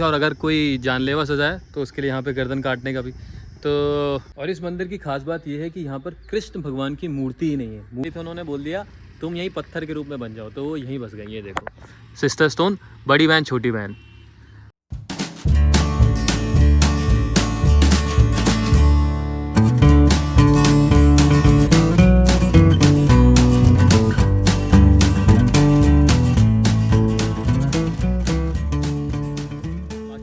और अगर कोई जानलेवा सजा है तो उसके लिए यहाँ पे गर्दन काटने का भी। तो और इस मंदिर की खास बात यह है कि यहाँ पर कृष्ण भगवान की मूर्ति ही नहीं है। मूर्ति तो उन्होंने बोल दिया तुम यहीं पत्थर के रूप में बन जाओ, तो वो यहीं बस गई है। देखो सिस्टर स्टोन, बड़ी बहन छोटी बहन।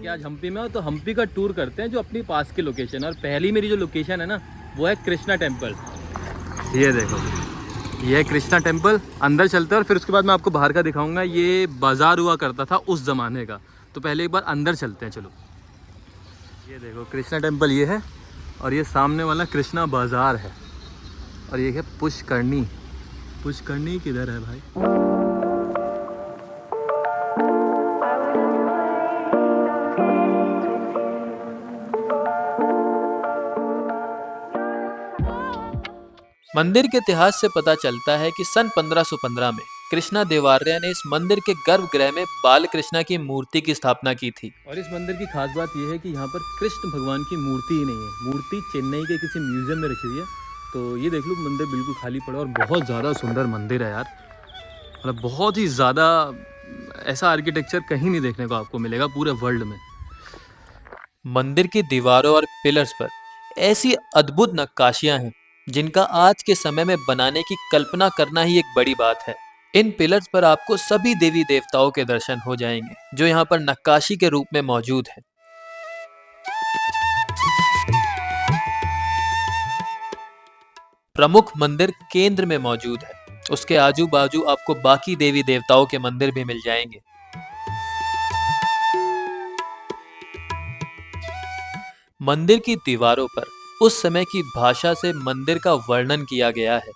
आज हम्पी में हो तो हम्पी का टूर करते हैं जो अपनी पास की लोकेशन है। और पहली मेरी जो लोकेशन है ना वो है कृष्णा टेम्पल। ये देखो ये है कृष्णा टेम्पल। अंदर चलते हैं और फिर उसके बाद मैं आपको बाहर का दिखाऊंगा। ये बाज़ार हुआ करता था उस ज़माने का, तो पहले एक बार अंदर चलते हैं चलो। ये देखो कृष्णा टेम्पल ये है और ये सामने वाला कृष्णा बाज़ार है। और ये है पुष्करणी। पुष्करणी किधर है भाई? मंदिर के इतिहास से पता चलता है कि सन 1515 में कृष्णा देवार्य ने इस मंदिर के गर्भगृह में बाल कृष्णा की मूर्ति की स्थापना की थी। और इस मंदिर की खास बात यह है कि यहाँ पर कृष्ण भगवान की मूर्ति ही नहीं है। मूर्ति चेन्नई के किसी म्यूजियम में रखी हुई है। तो ये देख लो मंदिर बिल्कुल खाली पड़ा और बहुत ज़्यादा सुंदर मंदिर है यार। मतलब बहुत ही ज़्यादा ऐसा आर्किटेक्चर कहीं नहीं देखने को आपको मिलेगा पूरे वर्ल्ड में। मंदिर की दीवारों और पिलर्स पर ऐसी अद्भुत नक्काशियां हैं जिनका आज के समय में बनाने की कल्पना करना ही एक बड़ी बात है। इन पिलर्स पर आपको सभी देवी देवताओं के दर्शन हो जाएंगे जो यहाँ पर नक्काशी के रूप में मौजूद है। प्रमुख मंदिर केंद्र में मौजूद है। उसके आजू बाजू आपको बाकी देवी देवताओं के मंदिर भी मिल जाएंगे। मंदिर की दीवारों पर उस समय की भाषा से मंदिर का वर्णन किया गया है।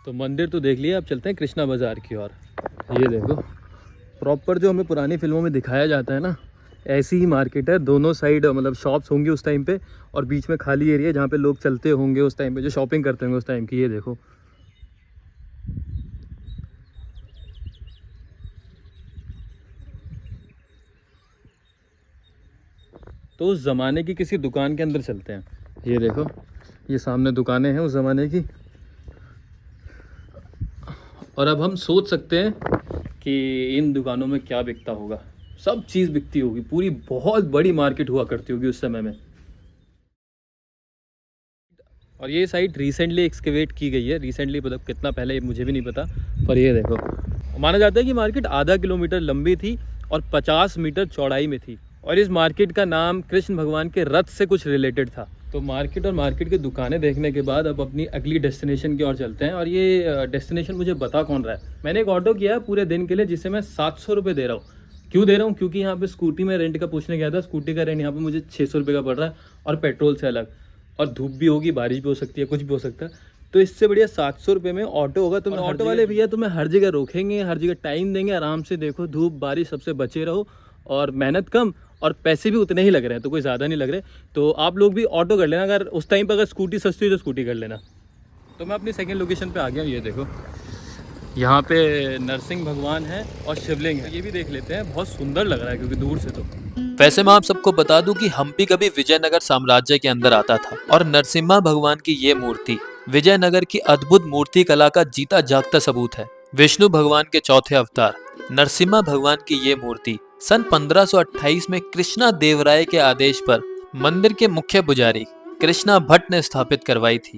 तो मंदिर तो देख लिया, अब चलते हैं कृष्णा बाज़ार की ओर। ये देखो प्रॉपर जो हमें पुरानी फिल्मों में दिखाया जाता है ना, ऐसी ही मार्केट है। दोनों साइड मतलब शॉप्स होंगी उस टाइम पे और बीच में खाली एरिया जहाँ पे लोग चलते होंगे उस टाइम पे, जो शॉपिंग करते होंगे उस टाइम की। ये देखो तो उस ज़माने की किसी दुकान के अंदर चलते हैं। ये देखो ये सामने दुकानें हैं उस ज़माने की। और अब हम सोच सकते हैं कि इन दुकानों में क्या बिकता होगा। सब चीज़ बिकती होगी, पूरी बहुत बड़ी मार्केट हुआ करती होगी उस समय में। और ये साइट रिसेंटली एक्सकेवेट की गई है। रिसेंटली मतलब कितना पहले मुझे भी नहीं पता, पर ये देखो माना जाता है कि मार्केट आधा किलोमीटर लंबी थी और 50 मीटर चौड़ाई में थी। और इस मार्केट का नाम कृष्ण भगवान के रथ से कुछ रिलेटेड था। तो मार्केट और मार्केट की दुकानें देखने के बाद अब अपनी अगली डेस्टिनेशन की ओर चलते हैं। और ये डेस्टिनेशन मुझे बता कौन रहा है। मैंने एक ऑटो किया है पूरे दिन के लिए जिसे मैं 700 रुपये दे रहा हूँ। क्यों दे रहा हूँ? क्योंकि यहाँ पे स्कूटी में रेंट का पूछने गया था। स्कूटी का रेंट यहाँ पे मुझे 600 रुपये का पड़ रहा है और पेट्रोल से अलग। और धूप भी होगी, बारिश भी हो सकती है, कुछ भी हो सकता है। तो इससे बढ़िया 700 रुपये में ऑटो होगा। तो ऑटो वाले भैया तुम्हें हर जगह रोकेंगे, हर जगह टाइम देंगे। आराम से देखो, धूप बारिश सबसे बचे रहो और मेहनत कम और पैसे भी उतने ही लग रहे हैं, तो कोई ज़्यादा नहीं लग रहे। तो आप लोग भी ऑटो कर लेना। अगर उस टाइम पर अगर स्कूटी सस्ती हो तो स्कूटी कर लेना। तो मैं अपनी सेकंड लोकेशन पे आ गया हूँ। ये देखो यहाँ पे नरसिंह भगवान है और शिवलिंग है। ये भी देख लेते हैं, बहुत सुंदर लग रहा है क्योंकि दूर से। तो वैसे मैं आप सबको बता दूं कि हम्पी कभी विजयनगर साम्राज्य के अंदर आता था और नरसिम्हा भगवान की ये मूर्ति विजयनगर की अद्भुत मूर्ति कला का जीता जागता सबूत है। विष्णु भगवान के चौथे अवतार नरसिम्हा भगवान की ये मूर्ति सन 1528 में कृष्णा देवराय के आदेश पर मंदिर के मुख्य पुजारी कृष्णा भट्ट ने स्थापित करवाई थी।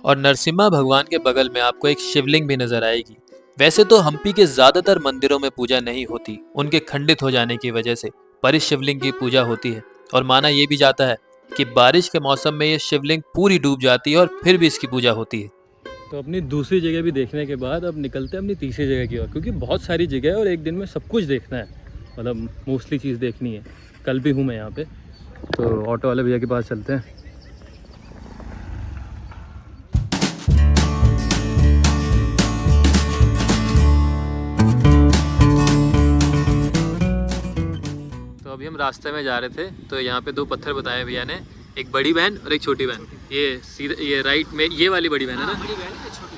और नरसिम्हा भगवान के बगल में आपको एक शिवलिंग भी नजर आएगी। वैसे तो हम्पी के ज्यादातर मंदिरों में पूजा नहीं होती उनके खंडित हो जाने की वजह से, पर इस शिवलिंग की पूजा होती है। और माना यह भी जाता है कि बारिश के मौसम में यह शिवलिंग पूरी डूब जाती है और फिर भी इसकी पूजा होती है। तो अपनी दूसरी जगह भी देखने के बाद अब निकलते हैं अपनी तीसरी जगह की ओर, क्योंकि बहुत सारी जगह है और एक दिन में सब कुछ देखना है, मतलब मोस्टली चीज़ देखनी है। कल भी हूँ मैं यहाँ पे, तो ऑटो वाले भैया के पास चलते हैं। तो अभी हम रास्ते में जा रहे थे, तो यहाँ पे 2 पत्थर बताए भैया ने, एक बड़ी बहन और एक छोटी बहन। ये सीधे ये राइट में ये वाली बड़ी बहन है ना,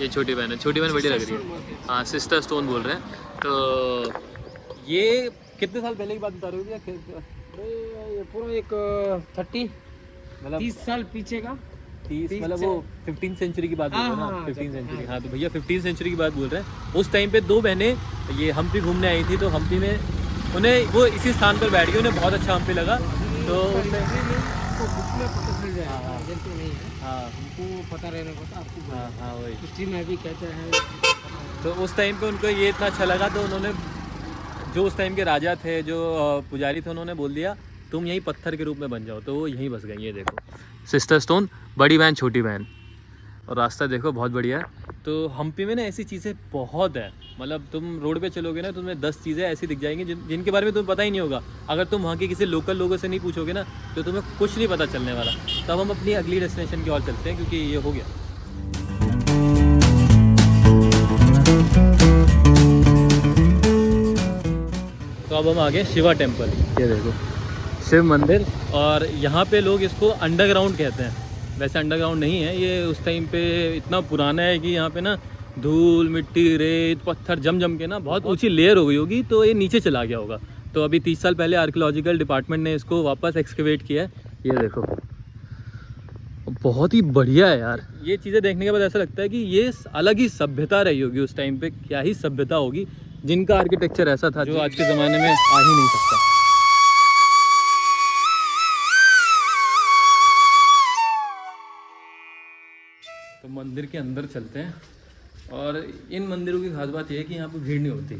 ये छोटी बहन है। छोटी बहन बड़ी लग रही है, हाँ सिस्टर स्टोन बोल रहे हैं। तो ये कितने साल पहले की बात बता रहे हो भैया? ये पूरा एक 30 साल पीछे का 30 मतलब वो 15 सेंचुरी की बात बोल रहे हैं ना, 15 सेंचुरी। हाँ तो भैया 15 सेंचुरी की बात बोल रहे हैं। उस टाइम पे 2 बहनें ये हम्पी घूमने आई थी, तो हम्पी में उन्हें वो इसी स्थान पर बैठ गई, उन्हें बहुत अच्छा हम्पी लगा। तो हाँ हमको पता रहने को था, आपको हाँ हाँ वही, हिस्ट्री में भी कहते हैं। तो उस टाइम पे उनको ये इतना अच्छा लगा, तो उन्होंने जो उस टाइम के राजा थे, जो पुजारी थे, उन्होंने बोल दिया तुम यहीं पत्थर के रूप में बन जाओ, तो वो यहीं बस गई। ये देखो सिस्टर स्टोन, बड़ी बहन छोटी बहन, और रास्ता देखो बहुत बढ़िया है। तो हम्पी में ना ऐसी चीज़ें बहुत है, मतलब तुम रोड पे चलोगे ना, तुम्हें 10 चीज़ें ऐसी दिख जाएंगी जिनके बारे में तुम्हें पता ही नहीं होगा। अगर तुम वहाँ के किसी लोकल लोगों से नहीं पूछोगे ना, तो तुम्हें कुछ नहीं पता चलने वाला। तब हम अपनी अगली डेस्टिनेशन की ओर चलते हैं, क्योंकि ये हो गया। तो अब हम आ गए शिवा टेम्पल। ये देखो शिव मंदिर, और यहाँ पे लोग इसको अंडरग्राउंड कहते हैं। वैसे अंडरग्राउंड नहीं है ये, उस टाइम पे इतना पुराना है कि यहाँ पे ना धूल मिट्टी रेत पत्थर जम के ना बहुत ऊंची लेयर हो गई होगी, तो ये नीचे चला गया होगा। तो अभी 30 साल पहले आर्कियोलॉजिकल डिपार्टमेंट ने इसको वापस एक्सकेवेट किया है। ये देखो बहुत ही बढ़िया है यार। ये चीज़ें देखने के बाद ऐसा लगता है कि ये अलग ही सभ्यता रही होगी उस टाइम पे, क्या ही सभ्यता होगी जिनका आर्किटेक्चर ऐसा था, जो आज के ज़माने में आ ही नहीं सकता। तो मंदिर के अंदर चलते हैं, और इन मंदिरों की खास बात यह है कि यहाँ पर भीड़ नहीं होती,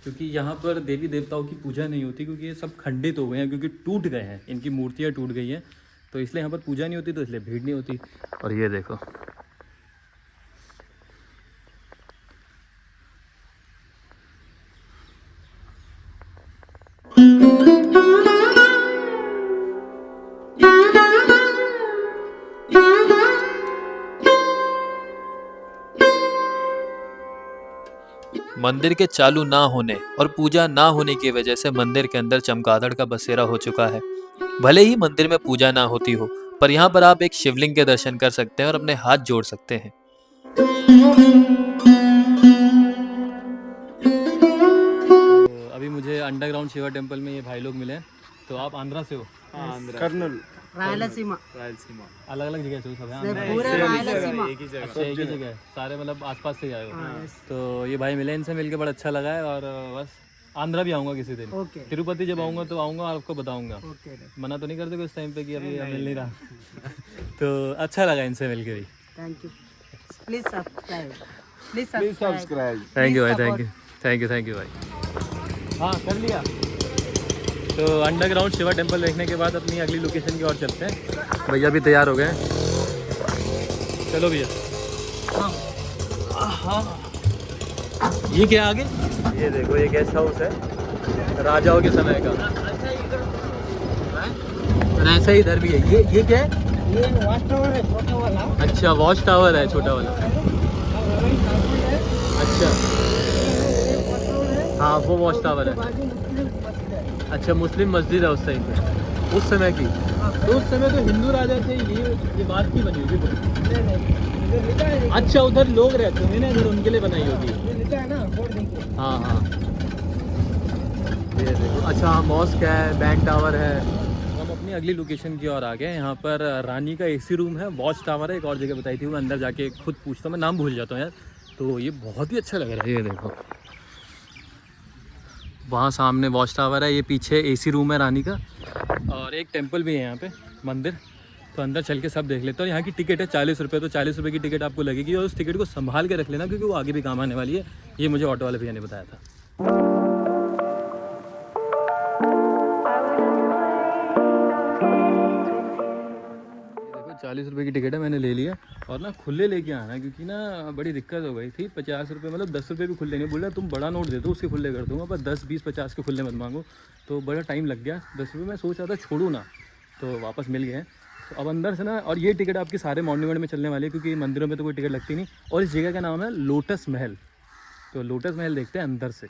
क्योंकि यहाँ पर देवी देवताओं की पूजा नहीं होती, क्योंकि ये सब खंडित हो गए हैं, क्योंकि टूट गए हैं, इनकी मूर्तियाँ टूट गई हैं, तो इसलिए यहाँ पर पूजा नहीं होती, तो इसलिए भीड़ नहीं होती। और ये देखो मंदिर के चालू ना होने और पूजा ना होने की वजह से मंदिर के अंदर चमगादड़ का बसेरा हो चुका है। भले ही मंदिर में पूजा ना होती हो, पर यहाँ पर आप एक शिवलिंग के दर्शन कर सकते हैं और अपने हाथ जोड़ सकते हैं। तो अभी मुझे अंडरग्राउंड शिवा टेम्पल में ये भाई लोग मिले हैं। तो आप आंध्रा से हो? कर्नूल रायलसीमा अलग अलग जगह से हो सब हैं? पूरे रायलसीमा अच्छा एक ही जगह है, सारे मतलब आसपास से ही आए हो? तो ये भाई मिले, इनसे मिलके बड़ा अच्छा लगा है। और बस आंध्रा भी आऊँगा किसी दिन, ओके तिरुपति जब आऊँगा तो आऊँगा और आपको बताऊँगा। ओके मना तो नहीं करते उस टाइम पे कि अभी मिल नहीं रहा? तो अच्छा लगा इनसे मिलके भी। Thank you please subscribe please subscribe. Thank you भाई, थैंक यू भाई। हाँ कर लिया। तो अंडरग्राउंड शिवा टेम्पल देखने के बाद अपनी अगली लोकेशन की ओर चलते हैं। भैया भी तैयार हो गए हैं, चलो भैया। हाँ ये क्या आगे? ये देखो ये गेस्ट हाउस है राजाओं के समय का, और ऐसा ही इधर भी है। ये क्या है? ये वॉच टावर है छोटा वाला। अच्छा वॉच टावर है छोटा वाला। अच्छा हाँ वो वॉच टावर है। अच्छा मुस्लिम मस्जिद है उस टाइम पे, उस समय की। तो उस समय तो हिंदू राजा थे, ये बात की बनी होगी। अच्छा उधर लोग रहते होंगे ना, इधर उनके लिए बनाई होगी। हाँ हाँ ये देखो। अच्छा हाँ मॉस्क है, बैंक टावर है। हम अपनी अगली लोकेशन की ओर आ गए। यहाँ पर रानी का एसी रूम है, वॉच टावर है, एक और जगह बताई थी, मैं अंदर जाके खुद पूछता हूँ, मैं नाम भूल जाता हूँ यार। तो ये बहुत ही अच्छा लग रहा है। ये देखो वहाँ सामने वॉच टावर है, ये पीछे एसी रूम है रानी का, और एक टेंपल भी है यहाँ पे, मंदिर। तो अंदर चल के सब देख लेते हैं। और यहाँ की टिकट है 40 रुपये, तो 40 रुपये की टिकट आपको लगेगी, और उस टिकट को संभाल के रख लेना, क्योंकि वो आगे भी काम आने वाली है। ये मुझे ऑटो वाले भैया ने बताया था। देखो ₹40 की टिकट है, मैंने ले लिया। और ना खुले लेके आना, क्योंकि ना बड़ी दिक्कत हो गई थी। ₹50 मतलब ₹10 भी खुले नहीं, बोल रहा तुम बड़ा नोट दे दो उसके खुले कर दूँगा, पर 10, 20, 50 के खुले मत मांगो। तो बड़ा टाइम लग गया। ₹10 मैं सोच रहा था छोड़ूँ ना, तो वापस मिल गए। तो अब अंदर से ना, और ये टिकट आपकी सारे मॉन्यूमेंट में चलने वाली है, क्योंकि मंदिरों में तो कोई टिकट लगती नहीं। और इस जगह का नाम है लोटस महल। तो लोटस महल देखते हैं अंदर से।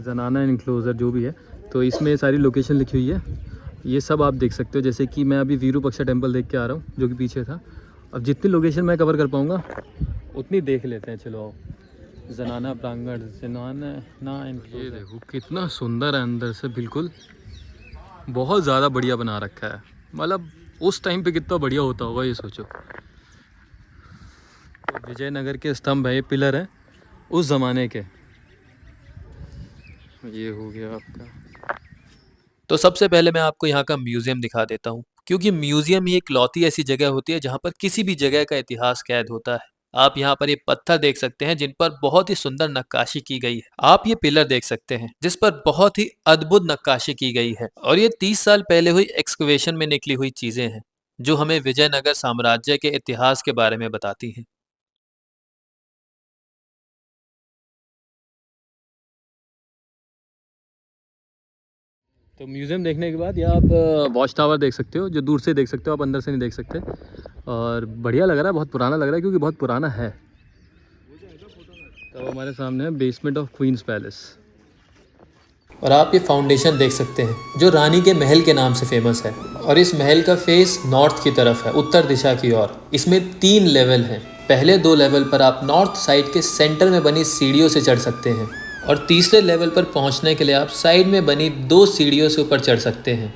जनाना इनक्लोजर जो भी है, तो इसमें सारी लोकेशन लिखी हुई है। ये सब आप देख सकते हो। जैसे कि मैं अभी विरूपाक्षा टेम्पल देख के आ रहा हूँ, जो कि पीछे था। अब जितनी लोकेशन मैं कवर कर पाऊँगा उतनी देख लेते हैं। चलो आओ। जनाना प्रांगण, जनाना ना इनक्लोजर। ये देखो कितना सुंदर है अंदर से, बिल्कुल बहुत ज़्यादा बढ़िया बना रखा है। मतलब उस टाइम पे कितना बढ़िया होता होगा ये सोचो। तो विजयनगर के स्तंभ है, ये पिलर है उस ज़माने के। ये हो गया आपका। तो सबसे पहले मैं आपको यहाँ का म्यूजियम दिखा देता हूँ, क्योंकि म्यूजियम ही इकलौती ऐसी जगह होती है जहाँ पर किसी भी जगह का इतिहास कैद होता है। आप यहाँ पर ये पत्थर देख सकते हैं जिन पर बहुत ही सुंदर नक्काशी की गई है। आप ये पिलर देख सकते हैं जिस पर बहुत ही अद्भुत नक्काशी की गई है, और ये 30 साल पहले हुई एक्सकवेशन में निकली हुई चीजें हैं जो हमें विजयनगर साम्राज्य के इतिहास के बारे में बताती हैं। तो म्यूज़ियम देखने के बाद या आप वॉच टावर देख सकते हो, जो दूर से देख सकते हो, आप अंदर से नहीं देख सकते। और बढ़िया लग रहा है, बहुत पुराना लग रहा है, क्योंकि बहुत पुराना है। तो हमारे सामने है बेसमेंट ऑफ क्वींस पैलेस। और आप ये फाउंडेशन देख सकते हैं जो रानी के महल के नाम से फेमस है, और इस महल का फेस नॉर्थ की तरफ है, उत्तर दिशा की ओर। इसमें 3 लेवल हैं। पहले 2 लेवल पर आप नॉर्थ साइड के सेंटर में बनी सीढ़ियों से चढ़ सकते हैं, और तीसरे लेवल पर पहुंचने के लिए आप साइड में बनी 2 सीढ़ियों से ऊपर चढ़ सकते हैं।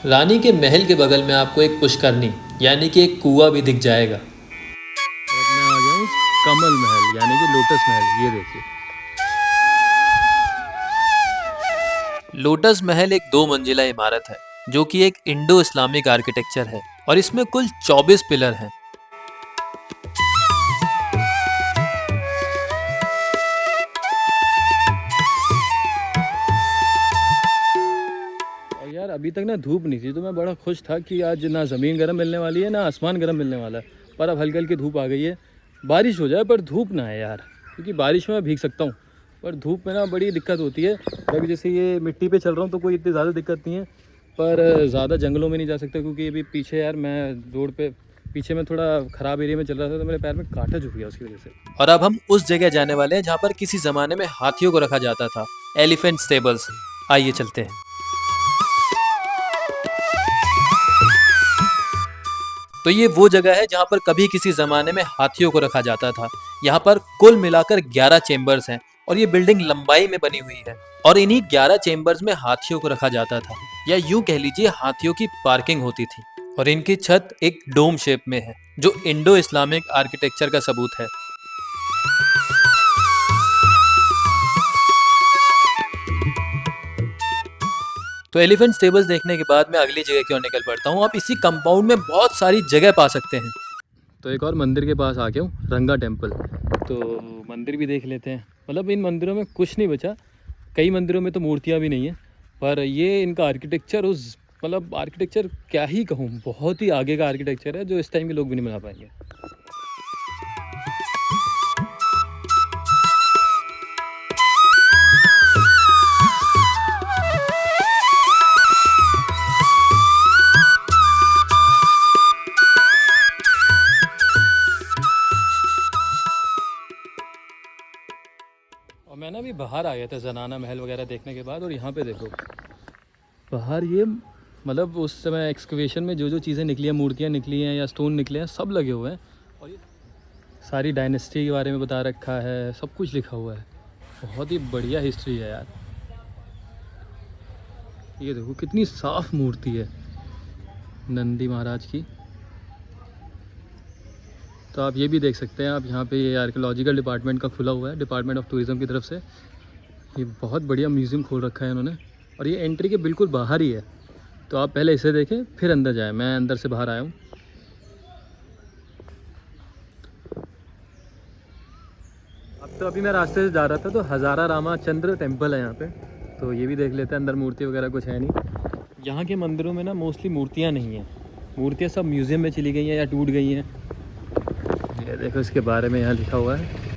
रानी के महल के बगल में आपको एक पुष्करनी यानी कि एक कुआं भी दिख जाएगा। और अब मैं आ गया हूँ कमल महल, यानी कि लोटस महल। ये देखिए, लोटस महल एक 2 मंजिला इमारत है जो कि एक इंडो इस्लामिक आर्किटेक्चर है, और इसमें कुल 24 पिलर हैं। और यार अभी तक ना धूप नहीं थी, तो मैं बड़ा खुश था कि आज ना ज़मीन गर्म मिलने वाली है ना आसमान गर्म मिलने वाला है। पर अब हल्की हल्की धूप आ गई है। बारिश हो जाए पर धूप ना है यार, क्योंकि बारिश में मैं भीग सकता हूँ, पर धूप में ना बड़ी दिक्कत होती है। अभी जैसे ये मिट्टी पे चल रहा हूँ तो कोई इतनी ज़्यादा दिक्कत नहीं है, पर ज़्यादा जंगलों में नहीं जा सकता, क्योंकि अभी पीछे यार मैं रोड पे पीछे में थोड़ा ख़राब एरिया में चल रहा था, तो मेरे पैर में कांटा झुक गया उसकी वजह से। और अब हम उस जगह जाने वाले हैं जहाँ पर किसी जमाने में हाथियों को रखा जाता था, एलिफेंट स्टेबल्स। आइए चलते हैं। तो ये वो जगह है जहाँ पर कभी किसी जमाने में हाथियों को रखा जाता था। यहाँ पर कुल मिलाकर 11 चेम्बर्स हैं, और ये बिल्डिंग लंबाई में बनी हुई है, और इन्हीं 11 चेम्बर्स में हाथियों को रखा जाता था, या यूं कह लीजिए हाथियों की पार्किंग होती थी। और इनकी छत एक डोम शेप में है, जो इंडो इस्लामिक आर्किटेक्चर का सबूत है। तो एलिफेंट स्टेबल्स देखने के बाद मैं अगली जगह की ओर निकल पड़ता हूँ। आप इसी कंपाउंड में बहुत सारी जगह पा सकते हैं। तो एक और मंदिर के पास आ गया हूँ, रंगा टेम्पल। तो मंदिर भी देख लेते हैं। मतलब इन मंदिरों में कुछ नहीं बचा, कई मंदिरों में तो मूर्तियाँ भी नहीं है, पर ये इनका आर्किटेक्चर मतलब आर्किटेक्चर क्या ही कहूँ, बहुत ही आगे का आर्किटेक्चर है, जो इस टाइम के लोग भी नहीं बना पाएंगे। और मैं ना अभी बाहर आ गया था जनाना महल वगैरह देखने के बाद, और यहाँ पे देखो बाहर ये मतलब उस समय एक्सकवेशन में जो जो चीज़ें निकली हैं, मूर्तियाँ निकली हैं या स्टोन निकले हैं, सब लगे हुए हैं। और ये सारी डायनेस्टी के बारे में बता रखा है, सब कुछ लिखा हुआ है। बहुत ही बढ़िया हिस्ट्री है यार। ये देखो कितनी साफ मूर्ति है नंदी महाराज की। तो आप ये भी देख सकते हैं। आप यहाँ पे ये आर्कियोलॉजिकल डिपार्टमेंट का खुला हुआ है, डिपार्टमेंट ऑफ टूरिज़्म की तरफ से। ये बहुत बढ़िया म्यूज़ियम खोल रखा है इन्होंने, और ये एंट्री के बिल्कुल बाहर ही है। तो आप पहले इसे देखें फिर अंदर जाएं। मैं अंदर से बाहर आया हूँ। आप तो अभी मैं रास्ते से जा रहा था तो हज़ारा रामाचंद्र टेम्पल है यहाँ पे, तो ये भी देख लेते हैं। अंदर मूर्ति वगैरह कुछ है नहीं। यहाँ के मंदिरों में ना मोस्टली मूर्तियाँ नहीं हैं, मूर्तियाँ सब म्यूज़ियम में चली गई हैं या टूट गई हैं। ये देखो इसके बारे में यहाँ लिखा हुआ है।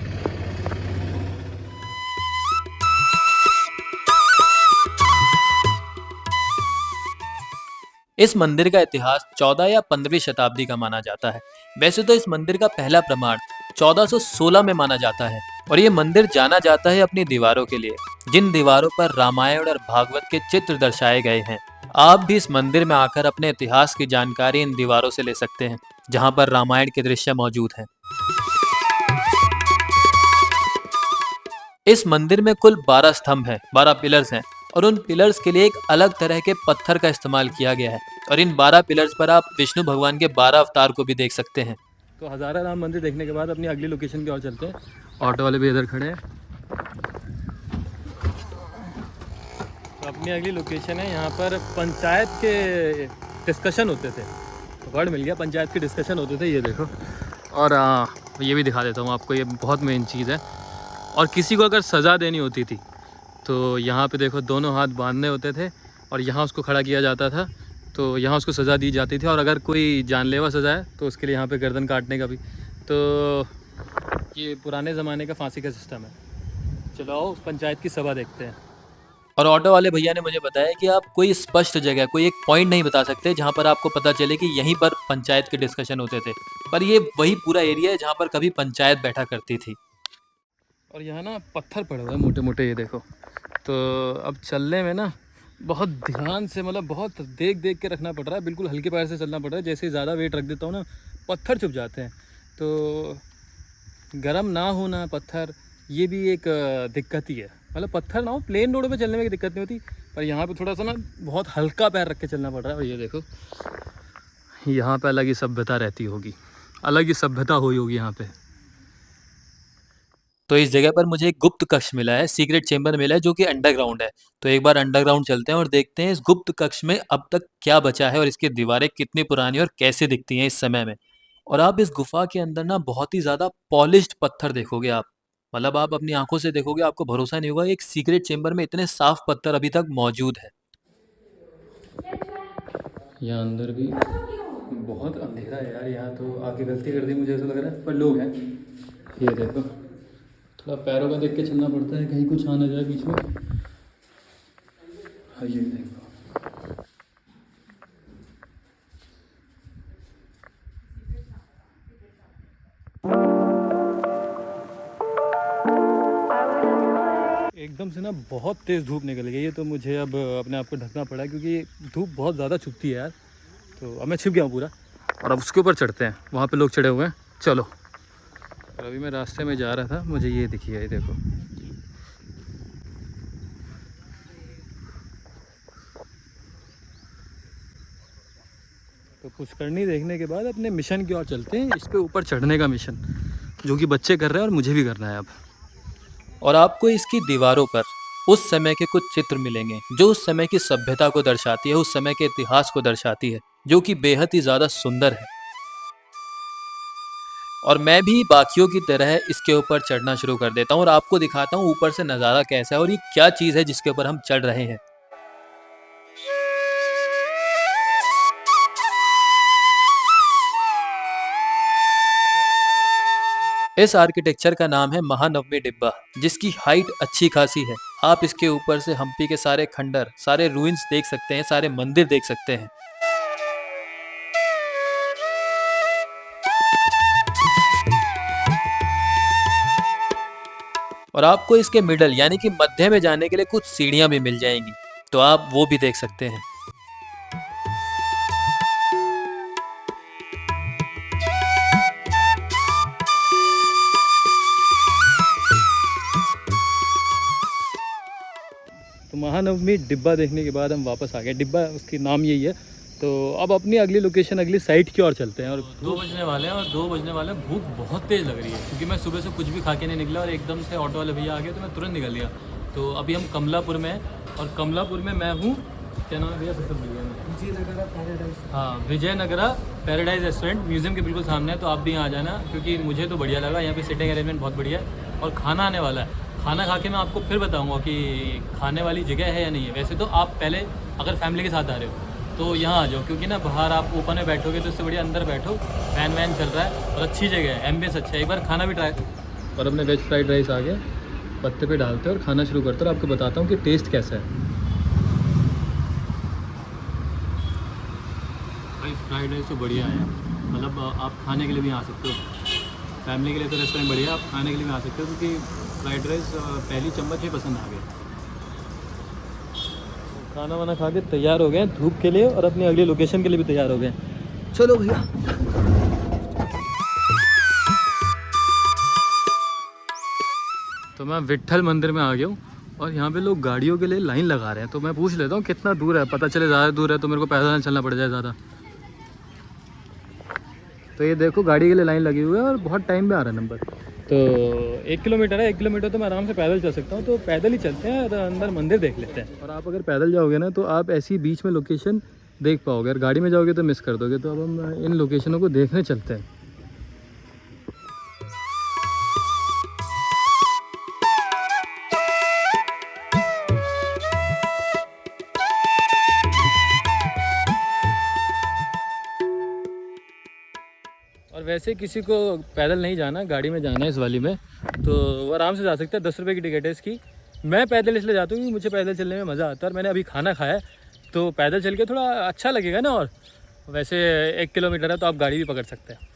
इस मंदिर का इतिहास 14 या 15वीं शताब्दी का माना जाता है। वैसे तो इस मंदिर का पहला प्रमाण 1416 में माना जाता है और ये मंदिर जाना जाता है अपनी दीवारों के लिए, जिन दीवारों पर रामायण और भागवत के चित्र दर्शाए गए हैं। आप भी इस मंदिर में आकर अपने इतिहास की जानकारी इन दीवारों से ले सकते हैं, जहाँ पर रामायण के दृश्य मौजूद हैं। इस मंदिर में कुल 12 स्तंभ हैं, 12 पिलर्स हैं और उन पिलर्स के लिए एक अलग तरह के पत्थर का इस्तेमाल किया गया है और इन 12 पिलर्स पर आप विष्णु भगवान के 12 अवतार को भी देख सकते हैं। तो हज़ारा राम मंदिर देखने के बाद अपनी अगली लोकेशन की ओर चलते हैं। ऑटो वाले भी इधर खड़े हैं। तो अपनी अगली लोकेशन है, यहाँ पर पंचायत के डिस्कशन होते थे, वर्ड मिल गया, पंचायत के डिस्कशन होते थे। ये देखो, और ये भी दिखा देता हूँ आपको, ये बहुत मेन चीज़ है। और किसी को अगर सज़ा देनी होती थी तो यहाँ पे देखो दोनों हाथ बांधने होते थे और यहाँ उसको खड़ा किया जाता था, तो यहाँ उसको सज़ा दी जाती थी। और अगर कोई जानलेवा सज़ा है तो उसके लिए यहाँ पे गर्दन काटने का भी। तो ये पुराने ज़माने का फांसी का सिस्टम है। चलो आओ पंचायत की सभा देखते हैं। और ऑटो वाले भैया ने मुझे बताया कि आप कोई स्पष्ट जगह, कोई एक पॉइंट नहीं बता सकते जहाँ पर आपको पता चले कि यहीं पर पंचायत के डिस्कशन होते थे, पर ये वही पूरा एरिया है जहाँ पर कभी पंचायत बैठा करती थी। और यहाँ ना पत्थर पड़े हुए हैं मोटे मोटे, ये देखो। तो अब चलने में ना बहुत ध्यान से, मतलब बहुत देख देख के रखना पड़ रहा है, बिल्कुल हल्के पैर से चलना पड़ रहा है। जैसे ज़्यादा वेट रख देता हूँ ना, पत्थर चुभ जाते हैं। तो गर्म ना होना पत्थर, ये भी एक दिक्कत ही है। मतलब पत्थर ना हो, प्लेन रोड पे चलने में दिक्कत नहीं होती, पर यहाँ पे थोड़ा सा ना बहुत हल्का पैर रख के चलना पड़ रहा है। और ये देखो, यहाँ पे अलग ही सभ्यता रहती होगी, अलग ही सभ्यता हुई होगी यहाँ पे। तो इस जगह पर मुझे एक गुप्त कक्ष मिला है, सीक्रेट चेम्बर मिला है, जो कि अंडरग्राउंड है। तो एक बार अंडरग्राउंड चलते हैं और देखते हैं इस गुप्त कक्ष में अब तक क्या बचा है और इसकी दीवारें कितनी पुरानी और कैसे दिखती हैं इस समय में। और आप इस गुफा के अंदर ना बहुत ही ज्यादा पॉलिश्ड पत्थर देखोगे आप, मतलब आप अपनी आंखों से देखोगे, आपको भरोसा नहीं होगा एक सीक्रेट चेम्बर में इतने साफ पत्थर अभी तक मौजूद है। यहाँ अंदर भी बहुत अंधेरा है यार, यहाँ तो आके गलती कर दी मुझे ऐसा लग रहा है, पर लोग हैं। ये देखो, थोड़ा पैरों का देख के चलना पड़ता है, कहीं कुछ आ ना जाए बीच में। हाँ ये देखो, एकदम से ना बहुत तेज़ धूप निकल गई है, तो मुझे अब अपने आप को ढकना पड़ा क्योंकि धूप बहुत ज़्यादा छुपती है यार। तो अब मैं छिप गया हूँ पूरा, और अब उसके ऊपर चढ़ते हैं, वहाँ पे लोग चढ़े हुए हैं। चलो। और अभी मैं रास्ते में जा रहा था, मुझे ये दिखी है, ये देखो। तो पुष्करनी देखने के बाद अपने मिशन की ओर चलते हैं, इस पे ऊपर चढ़ने का मिशन, जो कि बच्चे कर रहे हैं और मुझे भी करना है अब। और आपको इसकी दीवारों पर उस समय के कुछ चित्र मिलेंगे जो उस समय की सभ्यता को दर्शाती है, उस समय के इतिहास को दर्शाती है, जो कि बेहद ही ज्यादा सुंदर है। और मैं भी बाकियों की तरह इसके ऊपर चढ़ना शुरू कर देता हूँ और आपको दिखाता हूँ ऊपर से नज़ारा कैसा है और ये क्या चीज़ है जिसके ऊपर हम चढ़ रहे हैं। इस आर्किटेक्चर का नाम है महानवमी डिब्बा, जिसकी हाइट अच्छी खासी है। आप इसके ऊपर से हम्पी के सारे खंडर, सारे रूइंस देख सकते हैं, सारे मंदिर देख सकते हैं। और आपको इसके मिडल यानी कि मध्य में जाने के लिए कुछ सीढ़ियां भी मिल जाएंगी, तो आप वो भी देख सकते हैं। तो महानवमी डिब्बा देखने के बाद हम वापस आ गए, डिब्बा उसकी नाम यही है। तो अब अपनी अगली लोकेशन, अगली साइट की ओर चलते हैं। और 2 बजने वाले हैं, और 2 बजने वाले हैं, भूख बहुत तेज़ लग रही है क्योंकि मैं सुबह से कुछ भी खा के नहीं निकला और एकदम से ऑटो वाले भैया आ गए तो मैं तुरंत निकल गया। तो अभी हम कमलापुर में हैं, और कमलापुर में मैं हूँ, क्या नाम है भैया, फिर से भूल गया मैं। विजयनगरा पैराडाइज। हाँ, विजयनगरा पैराडाइज रेस्टोरेंट म्यूजियम के बिल्कुल सामने है। तो आप भी यहाँ आ जाना क्योंकि मुझे तो बढ़िया लगा, यहाँ पे सिटिंग अरेंजमेंट बहुत बढ़िया है। और खाना आने वाला है। खाना खा के मैं आपको फिर बताऊंगा कि खाने वाली जगह है या नहीं है। वैसे तो आप पहले अगर फैमिली के साथ आ रहे हो तो यहाँ आ जाओ, क्योंकि ना बाहर आप ओपन में बैठोगे तो इससे बढ़िया अंदर बैठो, फैन वैन चल रहा है और अच्छी जगह है, एम्बियंस अच्छा है। एक बार खाना भी ट्राई। और अपने वेज फ्राइड राइस आ गया, पत्ते पे डालते हैं और खाना शुरू करते हैं और आपको बताता हूँ कि टेस्ट कैसा है। भाई फ्राइड राइस तो बढ़िया है, मतलब आप खाने के लिए भी आ सकते हो। फैमिली के लिए तो रेस्टोरेंट बढ़िया है, आप खाने के लिए भी आ सकते हो, क्योंकि फ्राइड राइस पहली चम्मच ही पसंद आ गया। खाना वाना खा के तैयार हो गए धूप के लिए और अपनी अगली लोकेशन के लिए भी तैयार हो गए। चलो भैया। तो मैं विट्ठल मंदिर में आ गया हूँ और यहाँ पे लोग गाड़ियों के लिए लाइन लगा रहे हैं। तो मैं पूछ लेता हूँ कितना दूर है, पता चले ज़्यादा दूर है तो मेरे को पैदल चलना पड़ जाए ज़्यादा। तो ये देखो गाड़ी के लिए लाइन लगी हुई है और बहुत टाइम में आ रहा है नंबर। तो 1 किलोमीटर है, 1 किलोमीटर तो मैं आराम से पैदल चल सकता हूँ। तो पैदल ही चलते हैं और अंदर मंदिर देख लेते हैं। और आप अगर पैदल जाओगे ना तो आप ऐसी बीच में लोकेशन देख पाओगे, अगर गाड़ी में जाओगे तो मिस कर दोगे। तो अब हम इन लोकेशनों को देखने चलते हैं। और वैसे किसी को पैदल नहीं जाना, गाड़ी में जाना है इस वाली में, तो वो आराम से जा सकता है। 10 रुपये की टिकट है इसकी। मैं पैदल इसलिए जाता हूँ क्योंकि मुझे पैदल चलने में मज़ा आता है और मैंने अभी खाना खाया है तो पैदल चल के थोड़ा अच्छा लगेगा ना। और वैसे 1 किलोमीटर है तो आप गाड़ी भी पकड़ सकते हैं।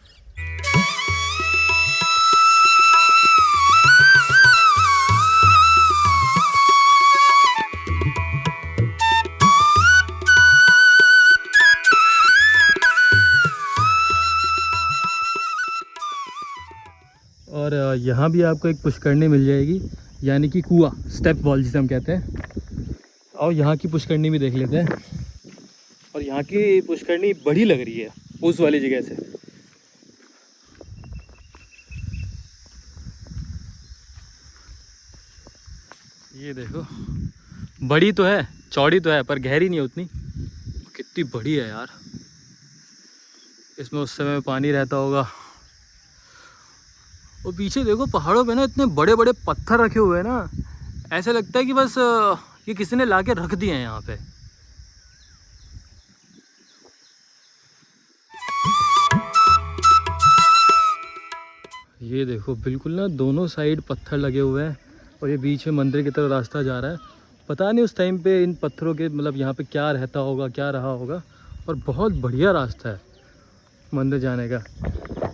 और यहाँ भी आपको एक पुष्करणी मिल जाएगी, यानी कि कुआं, स्टेप वॉल जिसे हम कहते हैं। और यहाँ की पुष्करणी भी देख लेते हैं। और यहाँ की पुष्करणी बड़ी लग रही है उस वाली जगह से। ये देखो, बड़ी तो है, चौड़ी तो है, पर गहरी नहीं है उतनी। कितनी बड़ी है यार। इसमें उस समय पानी रहता होगा। और पीछे देखो पहाड़ों पे ना इतने बड़े बड़े पत्थर रखे हुए हैं ना, ऐसा लगता है कि बस ये किसी ने ला के रख दिए हैं यहाँ पे। ये देखो बिल्कुल ना दोनों साइड पत्थर लगे हुए हैं और ये बीच में मंदिर की तरफ रास्ता जा रहा है। पता नहीं उस टाइम पे इन पत्थरों के मतलब यहाँ पे क्या रहता होगा, क्या रहा होगा। और बहुत बढ़िया रास्ता है मंदिर जाने का।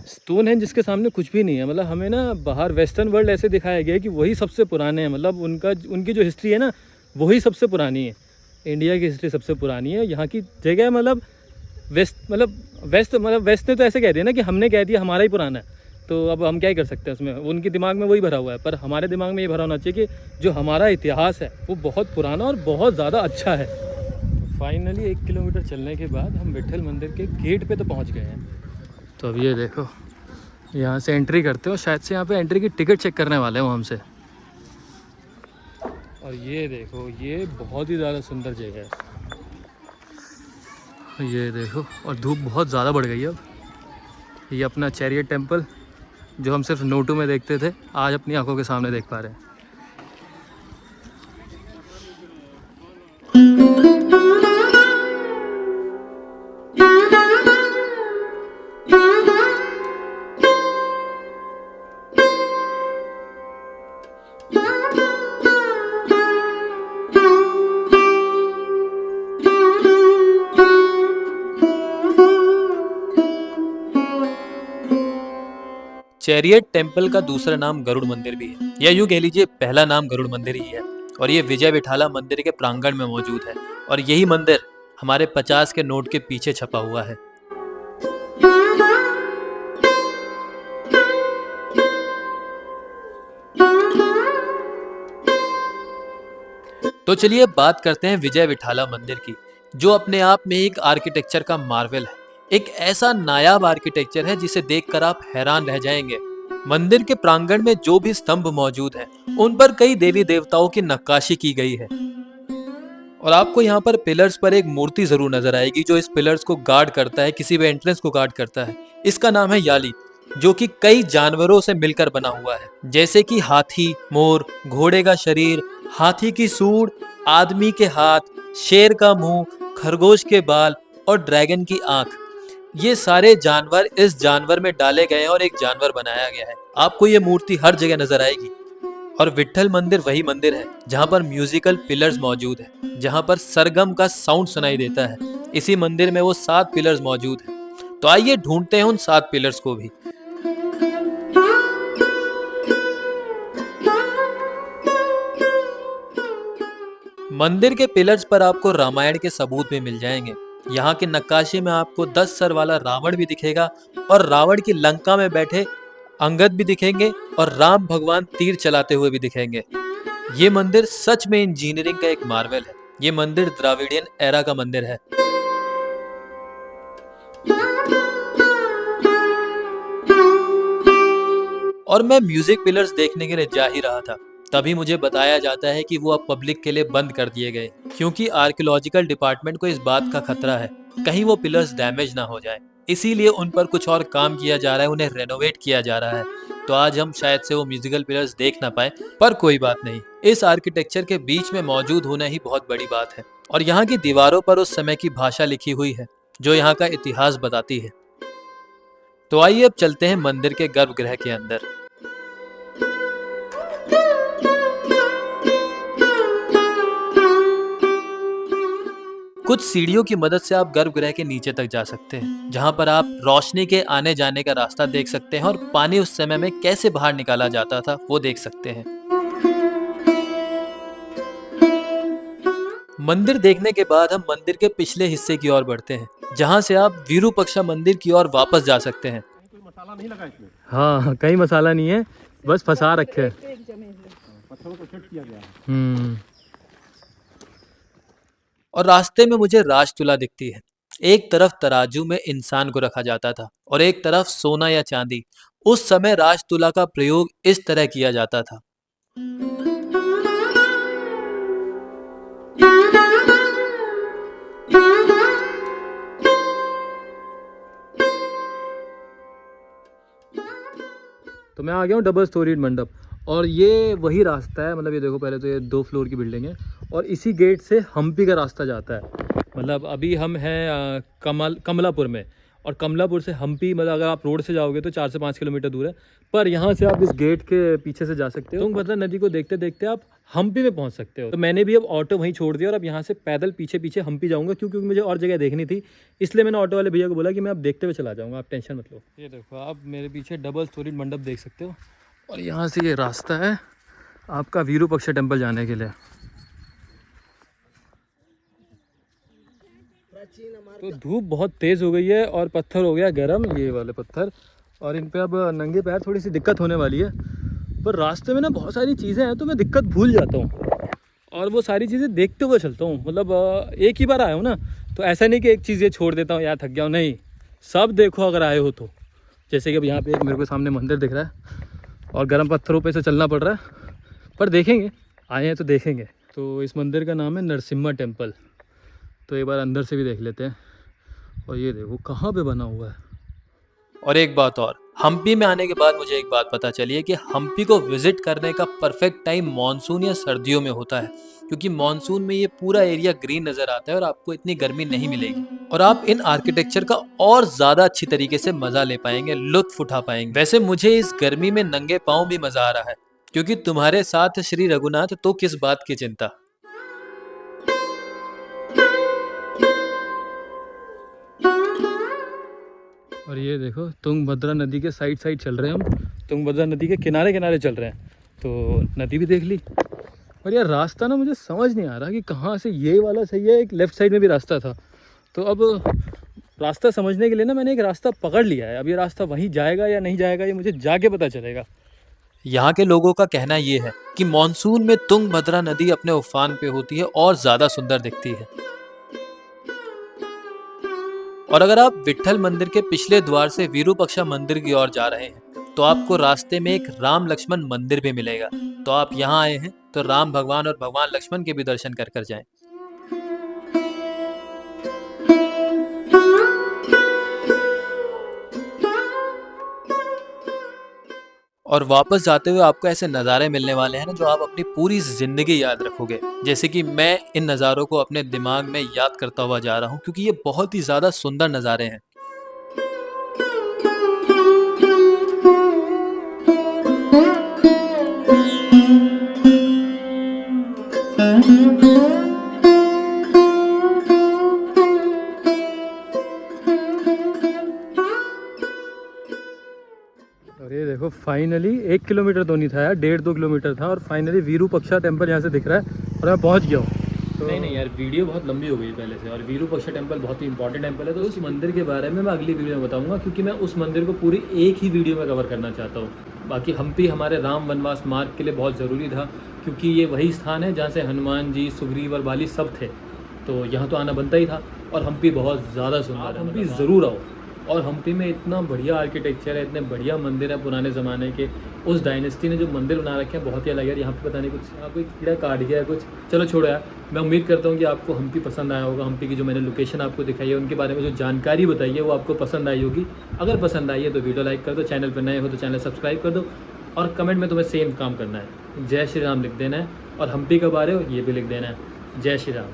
स्टोन है जिसके सामने कुछ भी नहीं है। मतलब हमें ना बाहर वेस्टर्न वर्ल्ड ऐसे दिखाया गया है कि वही सबसे पुराने हैं, मतलब उनकी जो हिस्ट्री है ना वही सबसे पुरानी है। इंडिया की हिस्ट्री सबसे पुरानी है। यहाँ की जगह मतलब वेस्ट ने तो ऐसे कह दिया ना कि हमने कह दिया हमारा ही पुराना है, तो अब हम क्या ही कर सकते हैं उसमें। उनके दिमाग में वही भरा हुआ है, पर हमारे दिमाग में ये भरा होना चाहिए कि जो हमारा इतिहास है वो बहुत पुराना और बहुत ज़्यादा अच्छा है। तो फाइनली 1 किलोमीटर चलने के बाद हम विट्ठल मंदिर के गेट पे तो पहुंच गए हैं। तो अब ये देखो यहाँ से एंट्री करते हो, शायद से यहाँ पे एंट्री की टिकट चेक करने वाले हैं वो हमसे। और ये देखो ये बहुत ही ज़्यादा सुंदर जगह है। ये देखो, और धूप बहुत ज़्यादा बढ़ गई है अब। ये अपना चैरियट टेम्पल जो हम सिर्फ नोटों में देखते थे, आज अपनी आंखों के सामने देख पा रहे हैं। चैरियट टेम्पल का दूसरा नाम गरुड़ मंदिर भी है, या यूं कह लीजिए पहला नाम गरुड़ मंदिर ही है। और ये विजय विठाला मंदिर के प्रांगण में मौजूद है। और यही मंदिर हमारे 50 के नोट के पीछे छपा हुआ है। तो चलिए बात करते हैं विजय विठाला मंदिर की, जो अपने आप में एक आर्किटेक्चर का मार्वल है। एक ऐसा नायाब आर्किटेक्चर है जिसे देखकर आप हैरान रह जाएंगे। मंदिर के प्रांगण में जो भी स्तंभ मौजूद हैं, उन पर कई देवी देवताओं की नक्काशी की गई है। और आपको यहाँ पर पिलर्स पर एक मूर्ति जरूर नजर आएगी जो इस पिलर्स को गार्ड करता है, किसी भी एंट्रेंस को गार्ड करता है। इसका नाम है याली। जो कि कई जानवरों से मिलकर बना हुआ है, जैसे कि हाथी, मोर, घोड़े का शरीर, हाथी की सूंड, आदमी के हाथ, शेर का मुंह, खरगोश के बाल और ड्रैगन की आंख। ये सारे जानवर इस जानवर में डाले गए हैं और एक जानवर बनाया गया है। आपको ये मूर्ति हर जगह नजर आएगी। और विट्ठल मंदिर वही मंदिर है जहाँ पर म्यूजिकल पिलर्स मौजूद है, जहाँ पर सरगम का साउंड सुनाई देता है। इसी मंदिर में वो 7 पिलर्स मौजूद हैं। तो आइए ढूंढते हैं उन 7 पिलर्स को भी। मंदिर के पिलर्स पर आपको रामायण के सबूत भी मिल जाएंगे। यहाँ की नक्काशी में आपको 10 सर वाला रावण भी दिखेगा और रावण की लंका में बैठे अंगद भी दिखेंगे और राम भगवान तीर चलाते हुए भी दिखेंगे। ये मंदिर सच में इंजीनियरिंग का एक मार्वल है। ये मंदिर द्राविडियन एरा का मंदिर है। और मैं म्यूजिक पिलर्स देखने के लिए जा ही रहा था, तभी मुझे बताया जाता है कि वो अब पब्लिक के लिए बंद कर दिए गए, क्योंकि आर्कियोलॉजिकल डिपार्टमेंट को इस बात का खतरा है कहीं वो पिलर्स डैमेज ना हो जाए। इसीलिए उन पर कुछ और काम किया जा रहा है, उन्हें रेनोवेट किया जा रहा है। तो आज हम शायद से वो म्यूजिकल पिलर्स देख ना पाए, पर कोई बात नहीं। इस आर्किटेक्चर के बीच में मौजूद होना ही बहुत बड़ी बात है। और यहाँ की दीवारों पर उस समय की भाषा लिखी हुई है जो यहाँ का इतिहास बताती है। तो आइए अब चलते हैं मंदिर के गर्भगृह के अंदर। कुछ सीढ़ियों की मदद से आप गर्भगृह के नीचे तक जा सकते हैं, जहां पर आप रोशनी के आने जाने का रास्ता देख सकते हैं और पानी उस समय में कैसे बाहर निकाला जाता था वो देख सकते हैं। मंदिर देखने के बाद हम मंदिर के पिछले हिस्से की ओर बढ़ते हैं, जहां से आप विरूपाक्षा मंदिर की ओर वापस जा सकते हैं। मसाला नहीं लगा इसमें? हाँ, कहीं मसाला नहीं है, बस फंसा रखे हैं। पत्थरों को सेट किया गया है। और रास्ते में मुझे राजतुला दिखती है। एक तरफ तराजू में इंसान को रखा जाता था और एक तरफ सोना या चांदी। उस समय राजतुला का प्रयोग इस तरह किया जाता था। तो मैं आ गया हूँ डबल स्टोरीड मंडप, और ये वही रास्ता है। मतलब ये देखो, पहले तो ये 2 फ्लोर की बिल्डिंग है और इसी गेट से हम्पी का रास्ता जाता है। मतलब अभी हम हैं कमलापुर में, और कमलापुर से हम्पी, मतलब अगर आप रोड से जाओगे तो 4 से 5 किलोमीटर दूर है, पर यहाँ से आप इस गेट के पीछे से जा सकते हो। तुंगभद्रा नदी को देखते देखते आप हम्पी में पहुँच सकते हो। तो मैंने भी अब ऑटो वहीं छोड़ दिया और अब यहाँ से पैदल पीछे पीछे हम्पी जाऊँगा, क्योंकि मुझे और जगह देखनी थी। इसलिए मैंने ऑटो वाले भैया को बोला कि मैं अब देखते हुए चला जाऊँगा, आप टेंशन मत लो। ये देखो, आप मेरे पीछे डबल स्टोरीड मंडप देख सकते हो, और यहाँ से ये रास्ता है आपका विरूपाक्षा टेम्पल जाने के लिए। तो धूप बहुत तेज़ हो गई है और पत्थर हो गया गर्म, ये वाले पत्थर, और इन पे अब नंगे पैर थोड़ी सी दिक्कत होने वाली है। पर रास्ते में ना बहुत सारी चीज़ें हैं तो मैं दिक्कत भूल जाता हूँ, और वो सारी चीज़ें देखते हुए चलता हूँ। मतलब एक ही बार आया हूँ ना, तो ऐसा नहीं कि एक चीज़ ये छोड़ देता हूँ, यार थक गया हूँ, नहीं, सब देखो अगर आए हो तो। जैसे कि अब यहाँ पे एक मेरे को सामने मंदिर दिख रहा है और गर्म पत्थरों पे से चलना पड़ रहा है, पर देखेंगे, आए हैं तो देखेंगे। तो इस मंदिर का नाम है नरसिम्हा टेम्पल। तो एक बार अंदर से भी देख लेते हैं। और ये देखो कहाँ पे बना हुआ है। और एक बात और, हम्पी में आने के बाद मुझे एक बात पता चली है कि हम्पी को विजिट करने का परफेक्ट टाइम मॉनसून या सर्दियों में होता है, क्योंकि मॉनसून में ये पूरा एरिया ग्रीन नजर आता है और आपको इतनी गर्मी नहीं मिलेगी और आप इन आर्किटेक्चर का और ज्यादा अच्छी तरीके से मजा ले पाएंगे, लुत्फ उठा पाएंगे। वैसे मुझे इस गर्मी में नंगे पाँव भी मजा आ रहा है, क्योंकि तुम्हारे साथ श्री रघुनाथ, तो किस बात की चिंता। और ये देखो, तुंगभद्रा नदी के साइड साइड चल रहे हैं हम, तुंगभद्रा नदी के किनारे किनारे चल रहे हैं। तो नदी भी देख ली। और यार रास्ता ना मुझे समझ नहीं आ रहा कि कहाँ से ये वाला सही है, एक लेफ़्ट साइड में भी रास्ता था। तो अब रास्ता समझने के लिए ना मैंने एक रास्ता पकड़ लिया है। अब ये रास्ता वहीं जाएगा या नहीं जाएगा, ये मुझे जाके पता चलेगा। यहाँ के लोगों का कहना ये है कि मॉनसून में तुंगभद्रा नदी अपने उफान पे होती है और ज्यादा सुंदर दिखती है। और अगर आप विट्ठल मंदिर के पिछले द्वार से विरूपाक्षा मंदिर की ओर जा रहे हैं तो आपको रास्ते में एक राम लक्ष्मण मंदिर भी मिलेगा। तो आप यहाँ आए हैं तो राम भगवान और भगवान लक्ष्मण के भी दर्शन कर कर जाएं। और वापस जाते हुए आपको ऐसे नज़ारे मिलने वाले हैं ना जो आप अपनी पूरी ज़िंदगी याद रखोगे। जैसे कि मैं इन नज़ारों को अपने दिमाग में याद करता हुआ जा रहा हूँ क्योंकि ये बहुत ही ज़्यादा सुंदर नज़ारे हैं। और ये देखो फाइनली 1 किलोमीटर तो नहीं था यार, 1.5-2 किलोमीटर था और फाइनली विरूपाक्षा टेम्पल यहाँ से दिख रहा है और मैं पहुँच गया हूँ। तो नहीं यार, वीडियो बहुत लंबी हो गई पहले से, और विरूपाक्षा टेम्पल बहुत ही इंपॉर्टेंट टेम्पल है, तो उस मंदिर के बारे में मैं अगली वीडियो में बताऊंगा क्योंकि मैं उस मंदिर को पूरी एक ही वीडियो में कवर करना चाहता हूँ। बाकी हम्पी हमारे राम वनवास मार्ग के लिए बहुत ज़रूरी था क्योंकि ये वही स्थान है जहाँ से हनुमान जी, सुग्रीव और बाली सब थे, तो यहाँ तो आना बनता ही था। और हम्पी बहुत ज़्यादा सुंदर है, हम्पी ज़रूर आओ। और हम्पी में इतना बढ़िया आर्किटेक्चर है, इतने बढ़िया मंदिर है पुराने ज़माने के, उस डायनेस्टी ने जो मंदिर बना रखे हैं बहुत ही अलग है। यहाँ पे पता नहीं कुछ आपको एक कीड़ा काट गया है कुछ, चलो छोड़ो यार। मैं उम्मीद करता हूँ कि आपको हम्पी पसंद आया होगा। हम्पी की जो मैंने लोकेशन आपको दिखाई है, उनके बारे में जो जानकारी बताई है वो आपको पसंद आई होगी। अगर पसंद आई है तो वीडियो लाइक कर दो, चैनल पर नए हो तो चैनल सब्सक्राइब कर दो, और कमेंट में तुम्हें सेम काम करना है, जय श्री राम लिख देना है, और हम्पी कब आ रहे हो ये भी लिख देना है। जय श्री राम।